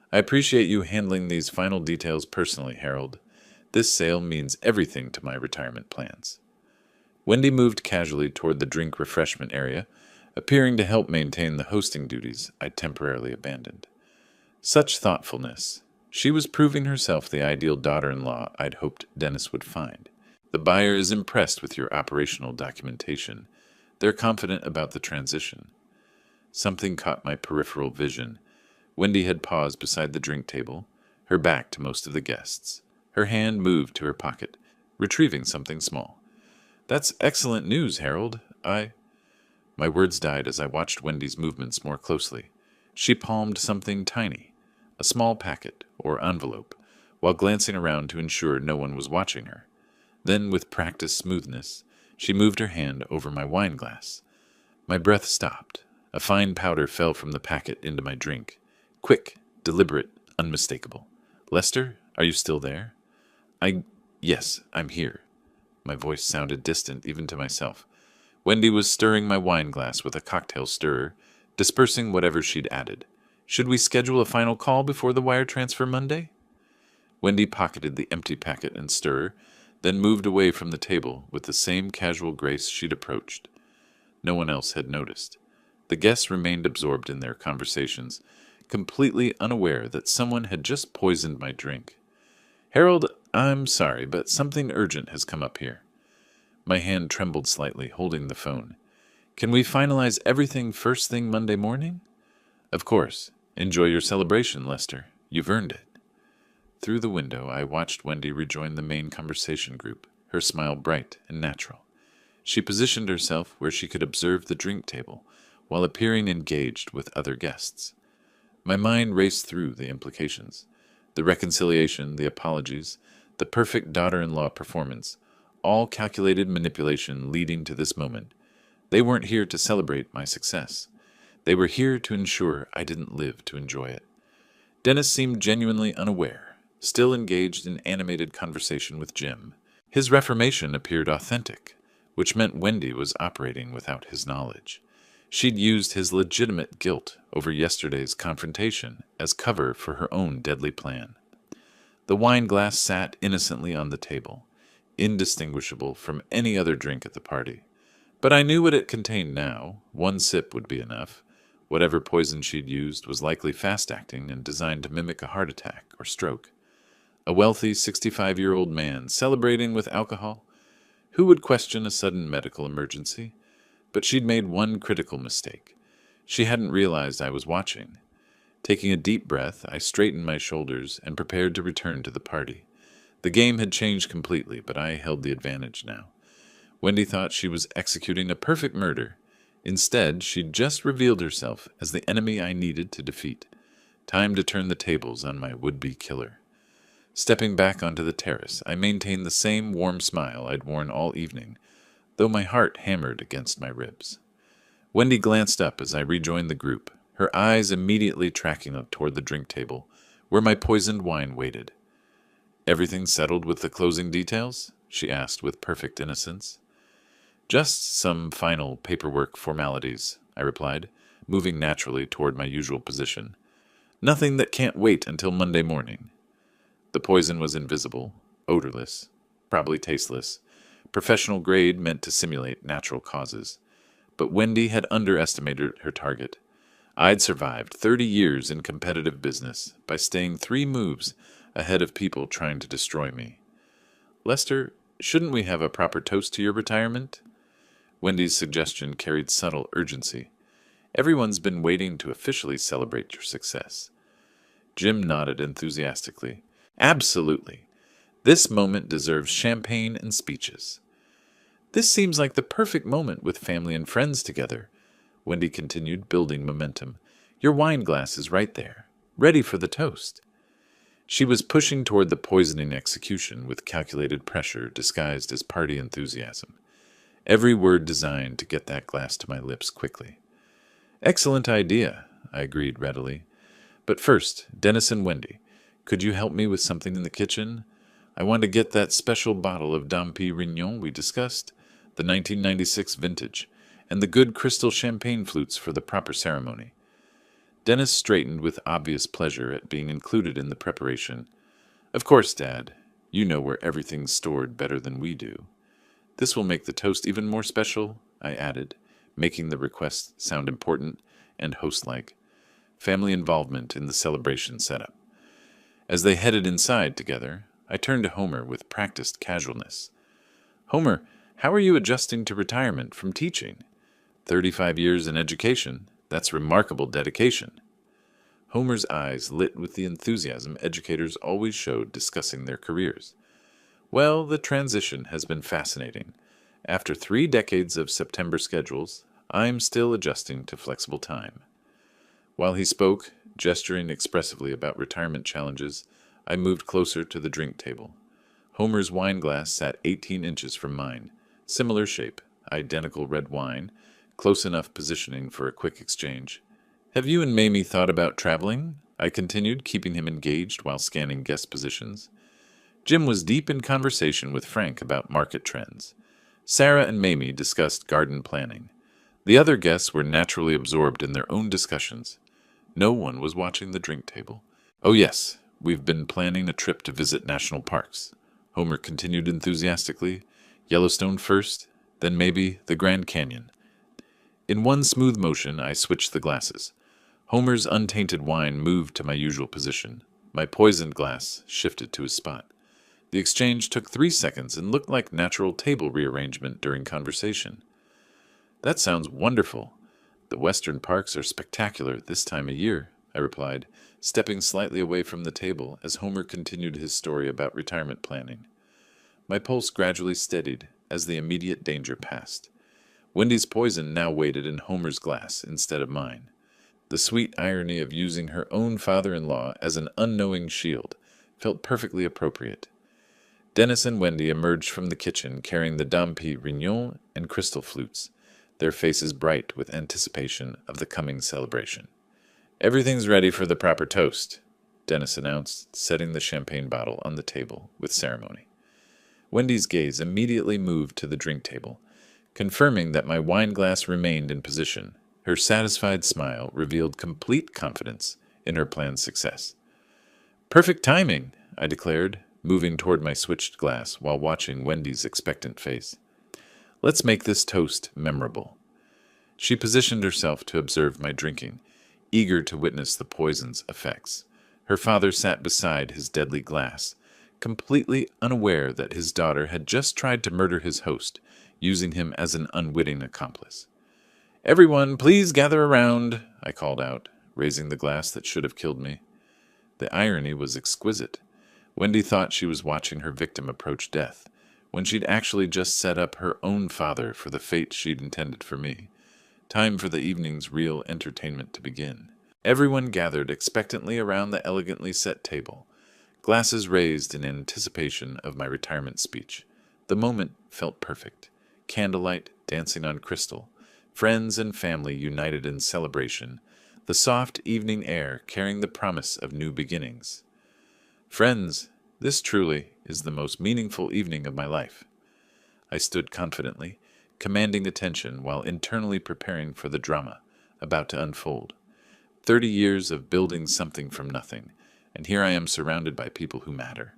I appreciate you handling these final details personally, Harold. This sale means everything to my retirement plans. Wendy moved casually toward the drink refreshment area, appearing to help maintain the hosting duties I'd temporarily abandoned. Such thoughtfulness. She was proving herself the ideal daughter-in-law I'd hoped Dennis would find. The buyer is impressed with your operational documentation. They're confident about the transition. Something caught my peripheral vision. Wendy had paused beside the drink table, her back to most of the guests. Her hand moved to her pocket, retrieving something small. That's excellent news, Harold. My words died as I watched Wendy's movements more closely. She palmed something tiny, a small packet or envelope, while glancing around to ensure no one was watching her. Then, with practiced smoothness, she moved her hand over my wine glass. My breath stopped. A fine powder fell from the packet into my drink. Quick, deliberate, unmistakable. "Lester, are you still there?" Yes, I'm here." My voice sounded distant even to myself. Wendy was stirring my wine glass with a cocktail stirrer, dispersing whatever she'd added. "Should we schedule a final call before the wire transfer Monday?" Wendy pocketed the empty packet and stirrer, then moved away from the table with the same casual grace she'd approached. No one else had noticed. The guests remained absorbed in their conversations, completely unaware that someone had just poisoned my drink. "Harold, I'm sorry, but something urgent has come up here." My hand trembled slightly, holding the phone. "Can we finalize everything first thing Monday morning?" "Of course. Enjoy your celebration, Lester. You've earned it." Through the window, I watched Wendy rejoin the main conversation group, her smile bright and natural. She positioned herself where she could observe the drink table, while appearing engaged with other guests. My mind raced through the implications. The reconciliation, the apologies, the perfect daughter-in-law performance, all calculated manipulation leading to this moment. They weren't here to celebrate my success. They were here to ensure I didn't live to enjoy it. Dennis seemed genuinely unaware, still engaged in animated conversation with Jim. His reformation appeared authentic, which meant Wendy was operating without his knowledge. She'd used his legitimate guilt over yesterday's confrontation as cover for her own deadly plan. The wine glass sat innocently on the table, indistinguishable from any other drink at the party. But I knew what it contained now. One sip would be enough. Whatever poison she'd used was likely fast-acting and designed to mimic a heart attack or stroke. A wealthy 65-year-old man celebrating with alcohol? Who would question a sudden medical emergency? But she'd made one critical mistake. She hadn't realized I was watching. Taking a deep breath, I straightened my shoulders and prepared to return to the party. The game had changed completely, but I held the advantage now. Wendy thought she was executing a perfect murder. Instead, she'd just revealed herself as the enemy I needed to defeat. Time to turn the tables on my would-be killer. Stepping back onto the terrace, I maintained the same warm smile I'd worn all evening, though my heart hammered against my ribs. Wendy glanced up as I rejoined the group, her eyes immediately tracking up toward the drink table, where my poisoned wine waited. "Everything settled with the closing details?" she asked with perfect innocence. "Just some final paperwork formalities," I replied, moving naturally toward my usual position. "Nothing that can't wait until Monday morning." The poison was invisible, odorless, probably tasteless, professional grade meant to simulate natural causes. But Wendy had underestimated her target. I'd survived 30 years in competitive business by staying 3 moves ahead of people trying to destroy me. "Lester, shouldn't we have a proper toast to your retirement?" Wendy's suggestion carried subtle urgency. "Everyone's been waiting to officially celebrate your success." Jim nodded enthusiastically. "Absolutely. This moment deserves champagne and speeches." "This seems like the perfect moment with family and friends together," Wendy continued, building momentum. "Your wine glass is right there, ready for the toast." She was pushing toward the poisoning execution with calculated pressure disguised as party enthusiasm. Every word designed to get that glass to my lips quickly. "Excellent idea," I agreed readily. "But first, Dennis and Wendy, could you help me with something in the kitchen? I want to get that special bottle of Dom Pérignon we discussed, the 1996 vintage, and the good crystal champagne flutes for the proper ceremony." Dennis straightened with obvious pleasure at being included in the preparation. "Of course, Dad. You know where everything's stored better than we do." "This will make the toast even more special," I added, making the request sound important and host-like. Family involvement in the celebration setup. As they headed inside together, I turned to Homer with practiced casualness. "Homer, how are you adjusting to retirement from teaching? 35 years in education, that's remarkable dedication." Homer's eyes lit with the enthusiasm educators always showed discussing their careers. "Well, the transition has been fascinating. After 3 decades of September schedules, I'm still adjusting to flexible time. While he spoke, gesturing expressively about retirement challenges, I moved closer to the drink table. Homer's wine glass sat 18 inches from mine, similar shape, identical red wine, close enough positioning for a quick exchange. Have you and Mamie thought about traveling? I continued, keeping him engaged while scanning guest positions. Jim was deep in conversation with Frank about market trends. Sarah and Mamie discussed garden planning. The other guests were naturally absorbed in their own discussions. No one was watching the drink table. Oh yes, we've been planning a trip to visit national parks. Homer continued enthusiastically. Yellowstone first, then maybe the Grand Canyon. In one smooth motion, I switched the glasses. Homer's untainted wine moved to my usual position. My poisoned glass shifted to his spot. The exchange took 3 seconds and looked like natural table rearrangement during conversation. That sounds wonderful. The western parks are spectacular this time of year, I replied, stepping slightly away from the table as Homer continued his story about retirement planning. My pulse gradually steadied as the immediate danger passed. Wendy's poison now waited in Homer's glass instead of mine. The sweet irony of using her own father-in-law as an unknowing shield felt perfectly appropriate. Dennis and Wendy emerged from the kitchen carrying the Dom Pérignon and crystal flutes, their faces bright with anticipation of the coming celebration. Everything's ready for the proper toast, Dennis announced, setting the champagne bottle on the table with ceremony. Wendy's gaze immediately moved to the drink table, confirming that my wine glass remained in position. Her satisfied smile revealed complete confidence in her plan's success. Perfect timing, I declared, moving toward my switched glass while watching Wendy's expectant face. Let's make this toast memorable. She positioned herself to observe my drinking, eager to witness the poison's effects. Her father sat beside his deadly glass, completely unaware that his daughter had just tried to murder his host, using him as an unwitting accomplice. Everyone, please gather around, I called out, raising the glass that should have killed me. The irony was exquisite. Wendy thought she was watching her victim approach death, when she'd actually just set up her own father for the fate she'd intended for me. Time for the evening's real entertainment to begin. Everyone gathered expectantly around the elegantly set table, glasses raised in anticipation of my retirement speech. The moment felt perfect. Candlelight dancing on crystal, friends and family united in celebration, the soft evening air carrying the promise of new beginnings. Friends, this truly is the most meaningful evening of my life. I stood confidently, commanding attention while internally preparing for the drama about to unfold. 30 years of building something from nothing, and here I am surrounded by people who matter.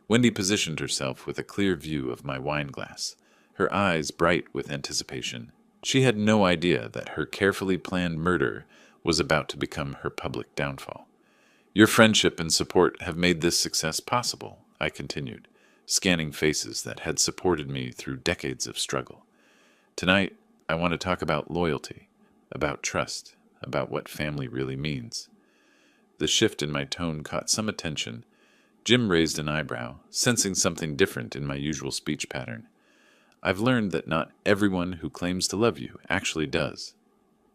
Wendy positioned herself with a clear view of my wine glass, her eyes bright with anticipation. She had no idea that her carefully planned murder was about to become her public downfall. Your friendship and support have made this success possible, I continued, scanning faces that had supported me through decades of struggle. Tonight, I want to talk about loyalty, about trust, about what family really means. The shift in my tone caught some attention. Jim raised an eyebrow, sensing something different in my usual speech pattern. I've learned that not everyone who claims to love you actually does.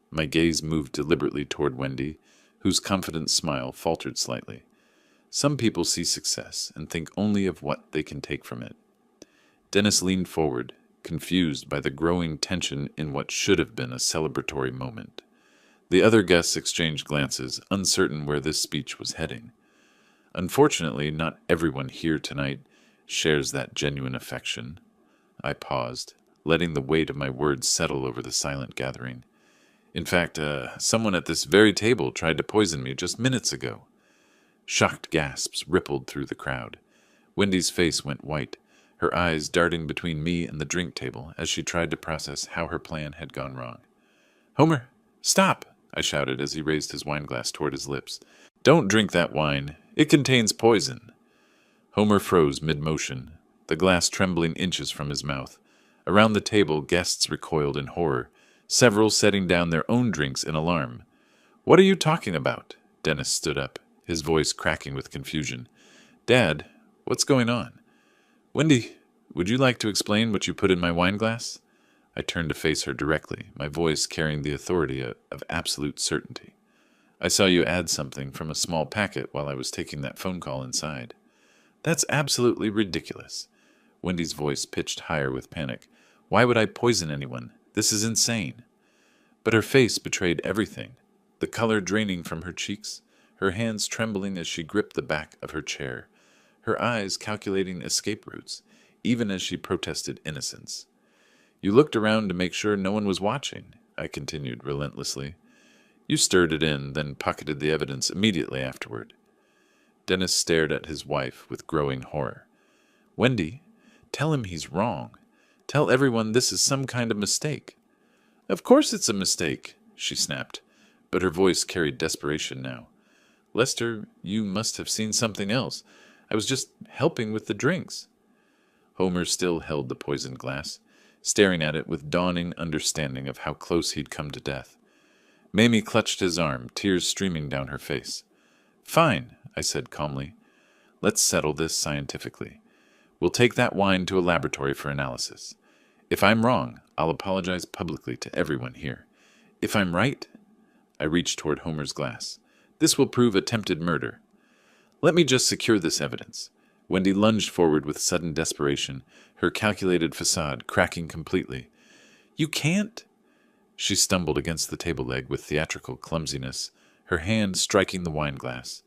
My gaze moved deliberately toward Wendy, whose confident smile faltered slightly. Some people see success and think only of what they can take from it. Dennis leaned forward, confused by the growing tension in what should have been a celebratory moment. The other guests exchanged glances, uncertain where this speech was heading. Unfortunately, not everyone here tonight shares that genuine affection. I paused, letting the weight of my words settle over the silent gathering. In fact, someone at this very table tried to poison me just minutes ago. Shocked gasps rippled through the crowd. Wendy's face went white, her eyes darting between me and the drink table as she tried to process how her plan had gone wrong. "Homer, stop!" I shouted as he raised his wineglass toward his lips. "Don't drink that wine. It contains poison." Homer froze mid-motion, the glass trembling inches from his mouth. Around the table, guests recoiled in horror, several setting down their own drinks in alarm. "What are you talking about?" Dennis stood up, his voice cracking with confusion. "Dad, what's going on?" "Wendy, would you like to explain what you put in my wineglass?" I turned to face her directly, my voice carrying the authority of absolute certainty. I saw you add something from a small packet while I was taking that phone call inside. That's absolutely ridiculous. Wendy's voice pitched higher with panic. Why would I poison anyone? This is insane. But her face betrayed everything. The color draining from her cheeks, her hands trembling as she gripped the back of her chair, her eyes calculating escape routes, even as she protested innocence. You looked around to make sure no one was watching, I continued relentlessly. You stirred it in, then pocketed the evidence immediately afterward. Dennis stared at his wife with growing horror. Wendy, tell him he's wrong. Tell everyone this is some kind of mistake. Of course it's a mistake, she snapped, but her voice carried desperation now. Lester, you must have seen something else. I was just helping with the drinks. Homer still held the poisoned glass, staring at it with dawning understanding of how close he'd come to death. Mamie clutched his arm, tears streaming down her face. Fine, I said calmly. Let's settle this scientifically. We'll take that wine to a laboratory for analysis. If I'm wrong, I'll apologize publicly to everyone here. If I'm right, I reached toward Homer's glass. This will prove attempted murder. Let me just secure this evidence. Wendy lunged forward with sudden desperation, her calculated facade cracking completely. You can't. She stumbled against the table leg with theatrical clumsiness, her hand striking the wine glass.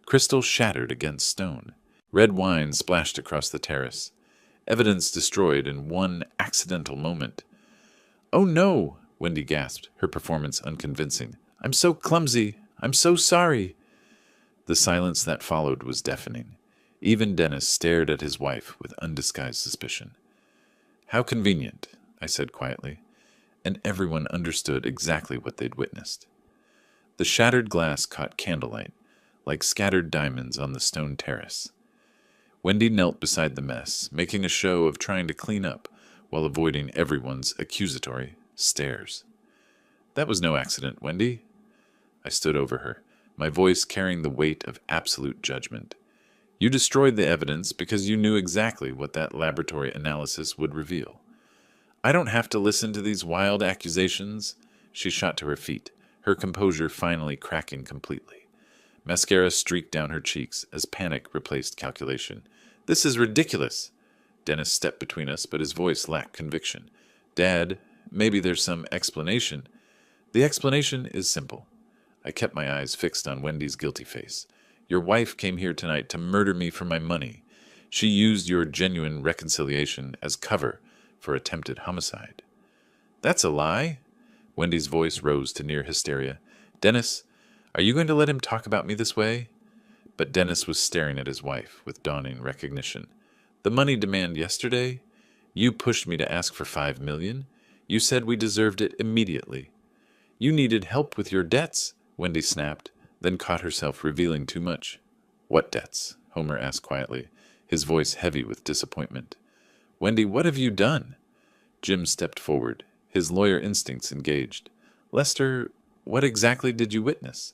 Crystal shattered against stone. Red wine splashed across the terrace. Evidence destroyed in one accidental moment. Oh no, Wendy gasped, her performance unconvincing. I'm so clumsy. I'm so sorry. The silence that followed was deafening. Even Dennis stared at his wife with undisguised suspicion. How convenient, I said quietly, and everyone understood exactly what they'd witnessed. The shattered glass caught candlelight, like scattered diamonds on the stone terrace. Wendy knelt beside the mess, making a show of trying to clean up while avoiding everyone's accusatory stares. That was no accident, Wendy. I stood over her, my voice carrying the weight of absolute judgment. You destroyed the evidence because you knew exactly what that laboratory analysis would reveal. I don't have to listen to these wild accusations. She shot to her feet, her composure finally cracking completely. Mascara streaked down her cheeks as panic replaced calculation. This is ridiculous. Dennis stepped between us, but his voice lacked conviction. Dad, maybe there's some explanation. The explanation is simple. I kept my eyes fixed on Wendy's guilty face. Your wife came here tonight to murder me for my money. She used your genuine reconciliation as cover for attempted homicide. That's a lie. Wendy's voice rose to near hysteria. Dennis, are you going to let him talk about me this way? But Dennis was staring at his wife with dawning recognition. The money demand yesterday? You pushed me to ask for $5 million. You said we deserved it immediately. You needed help with your debts, Wendy snapped, then caught herself revealing too much. What debts? Homer asked quietly, his voice heavy with disappointment. Wendy, what have you done? Jim stepped forward, his lawyer instincts engaged. Lester, what exactly did you witness?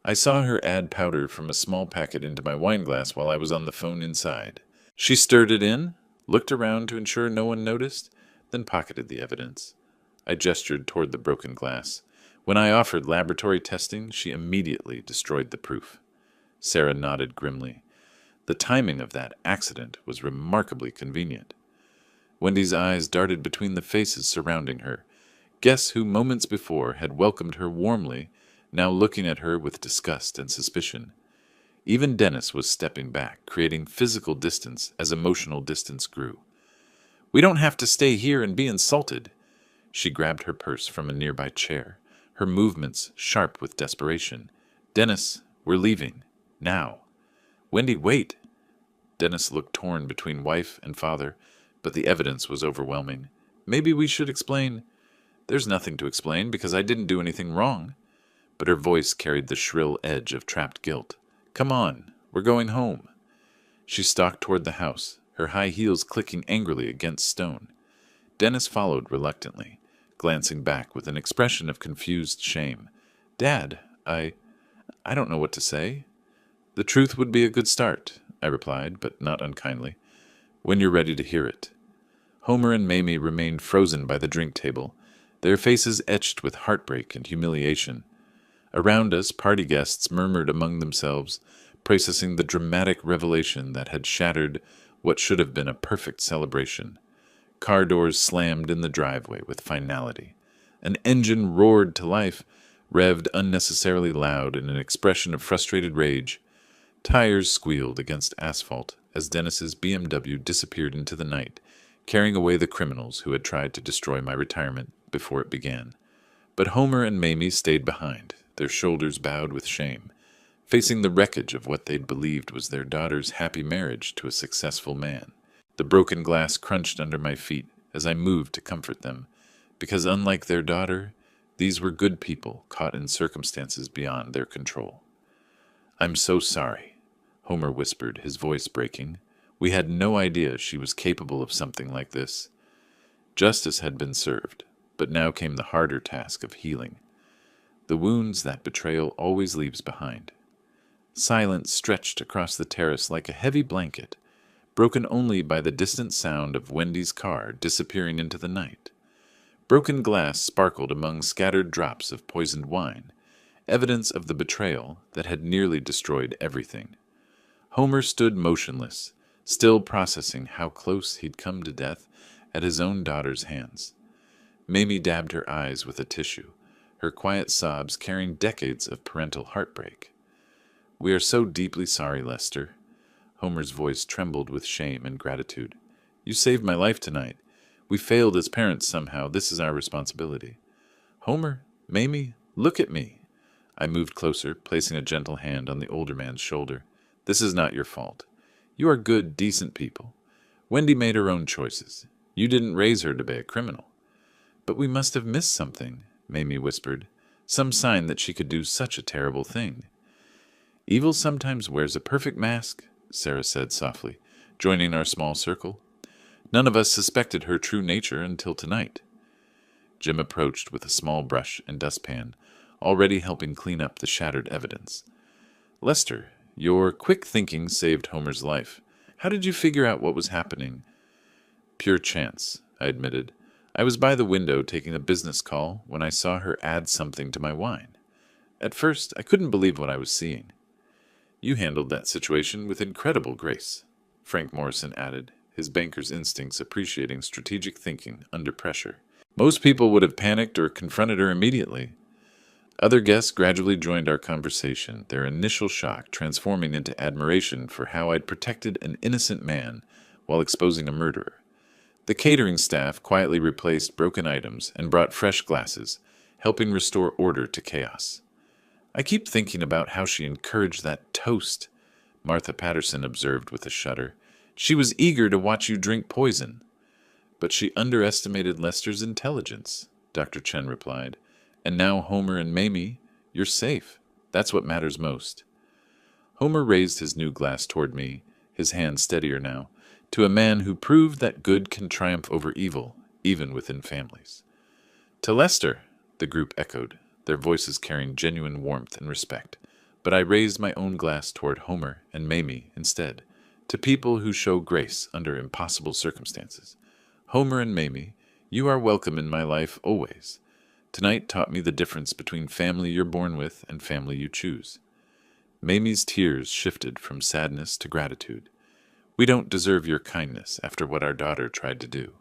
I saw her add powder from a small packet into my wine glass while I was on the phone inside. She stirred it in, looked around to ensure no one noticed, then pocketed the evidence. I gestured toward the broken glass. When I offered laboratory testing, she immediately destroyed the proof. Sarah nodded grimly. The timing of that accident was remarkably convenient. Wendy's eyes darted between the faces surrounding her. Guess who moments before had welcomed her warmly, now looking at her with disgust and suspicion. Even Dennis was stepping back, creating physical distance as emotional distance grew. We don't have to stay here and be insulted. She grabbed her purse from a nearby chair, her movements sharp with desperation. Dennis, we're leaving. Now. Wendy, wait. Dennis looked torn between wife and father, but the evidence was overwhelming. Maybe we should explain. There's nothing to explain because I didn't do anything wrong. But her voice carried the shrill edge of trapped guilt. Come on, we're going home. She stalked toward the house, her high heels clicking angrily against stone. Dennis followed reluctantly, glancing back with an expression of confused shame. Dad, I don't know what to say. The truth would be a good start, I replied, but not unkindly. When you're ready to hear it. Homer and Mamie remained frozen by the drink table, their faces etched with heartbreak and humiliation. Around us, party guests murmured among themselves, processing the dramatic revelation that had shattered what should have been a perfect celebration. Car doors slammed in the driveway with finality. An engine roared to life, revved unnecessarily loud in an expression of frustrated rage. Tires squealed against asphalt as Dennis's BMW disappeared into the night, carrying away the criminals who had tried to destroy my retirement before it began. But Homer and Mamie stayed behind, their shoulders bowed with shame, facing the wreckage of what they'd believed was their daughter's happy marriage to a successful man. The broken glass crunched under my feet as I moved to comfort them, because unlike their daughter, these were good people caught in circumstances beyond their control. "I'm so sorry," Homer whispered, his voice breaking. "We had no idea she was capable of something like this." Justice had been served, but now came the harder task of healing. The wounds that betrayal always leaves behind. Silence stretched across the terrace like a heavy blanket, broken only by the distant sound of Wendy's car disappearing into the night. Broken glass sparkled among scattered drops of poisoned wine, evidence of the betrayal that had nearly destroyed everything. Homer stood motionless, still processing how close he'd come to death at his own daughter's hands. Mamie dabbed her eyes with a tissue, her quiet sobs carrying decades of parental heartbreak. "We are so deeply sorry, Lester." Homer's voice trembled with shame and gratitude. "You saved my life tonight. We failed as parents somehow. This is our responsibility." "Homer, Mamie, look at me." I moved closer, placing a gentle hand on the older man's shoulder. "This is not your fault. You are good, decent people. Wendy made her own choices. You didn't raise her to be a criminal." "But we must have missed something," Mamie whispered. "Some sign that she could do such a terrible thing." "Evil sometimes wears a perfect mask," Sarah said softly, joining our small circle. "None of us suspected her true nature until tonight." Jim approached with a small brush and dustpan, already helping clean up the shattered evidence. "Lester, your quick thinking saved Homer's life. How did you figure out what was happening?" "Pure chance," I admitted. "I was by the window taking a business call when I saw her add something to my wine. At first, I couldn't believe what I was seeing." "You handled that situation with incredible grace," Frank Morrison added, his banker's instincts appreciating strategic thinking under pressure. "Most people would have panicked or confronted her immediately." Other guests gradually joined our conversation, their initial shock transforming into admiration for how I'd protected an innocent man while exposing a murderer. The catering staff quietly replaced broken items and brought fresh glasses, helping restore order to chaos. "I keep thinking about how she encouraged that toast," Martha Patterson observed with a shudder. "She was eager to watch you drink poison." "But she underestimated Lester's intelligence," Dr. Chen replied. "And now Homer and Mamie, you're safe. That's what matters most." Homer raised his new glass toward me, his hand steadier now, to a man who proved that good can triumph over evil, even within families. "To Lester," the group echoed, their voices carrying genuine warmth and respect, but I raised my own glass toward Homer and Mamie instead, to people who show grace under impossible circumstances. "Homer and Mamie, you are welcome in my life always. Tonight taught me the difference between family you're born with and family you choose." Mamie's tears shifted from sadness to gratitude. "We don't deserve your kindness after what our daughter tried to do."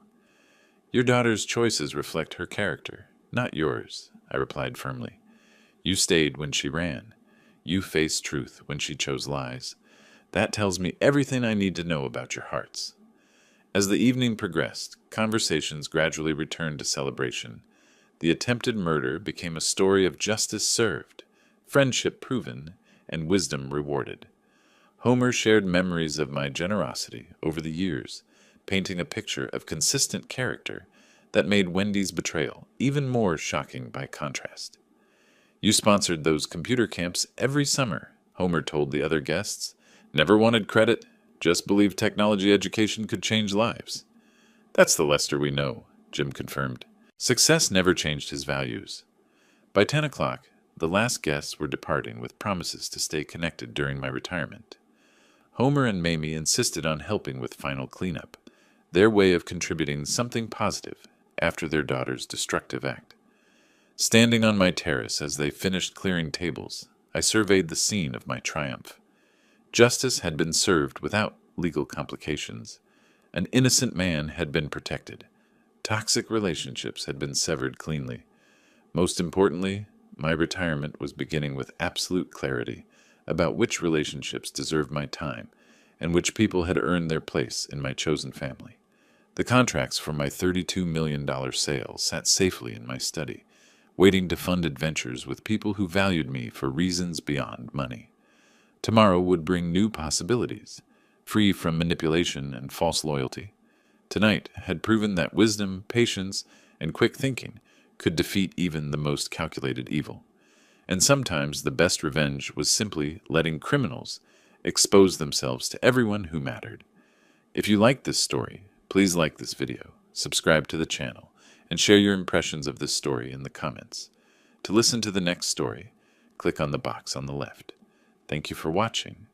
"Your daughter's choices reflect her character, not yours," I replied firmly. "You stayed when she ran. You faced truth when she chose lies. That tells me everything I need to know about your hearts." As the evening progressed, conversations gradually returned to celebration. The attempted murder became a story of justice served, friendship proven, and wisdom rewarded. Homer shared memories of my generosity over the years, painting a picture of consistent character that made Wendy's betrayal even more shocking by contrast. "You sponsored those computer camps every summer," Homer told the other guests. "Never wanted credit, just believed technology education could change lives." "That's the Lester we know," Jim confirmed. Success never changed his values. By 10 o'clock, the last guests were departing with promises to stay connected during my retirement. Homer and Mamie insisted on helping with final cleanup, their way of contributing something positive after their daughter's destructive act. Standing on my terrace as they finished clearing tables, I surveyed the scene of my triumph. Justice had been served without legal complications. An innocent man had been protected. Toxic relationships had been severed cleanly. Most importantly, my retirement was beginning with absolute clarity about which relationships deserved my time and which people had earned their place in my chosen family. The contracts for my $32 million sale sat safely in my study, waiting to fund adventures with people who valued me for reasons beyond money. Tomorrow would bring new possibilities, free from manipulation and false loyalty. Tonight had proven that wisdom, patience, and quick thinking could defeat even the most calculated evil. And sometimes the best revenge was simply letting criminals expose themselves to everyone who mattered. If you like this story, please like this video, subscribe to the channel, and share your impressions of this story in the comments. To listen to the next story, click on the box on the left. Thank you for watching,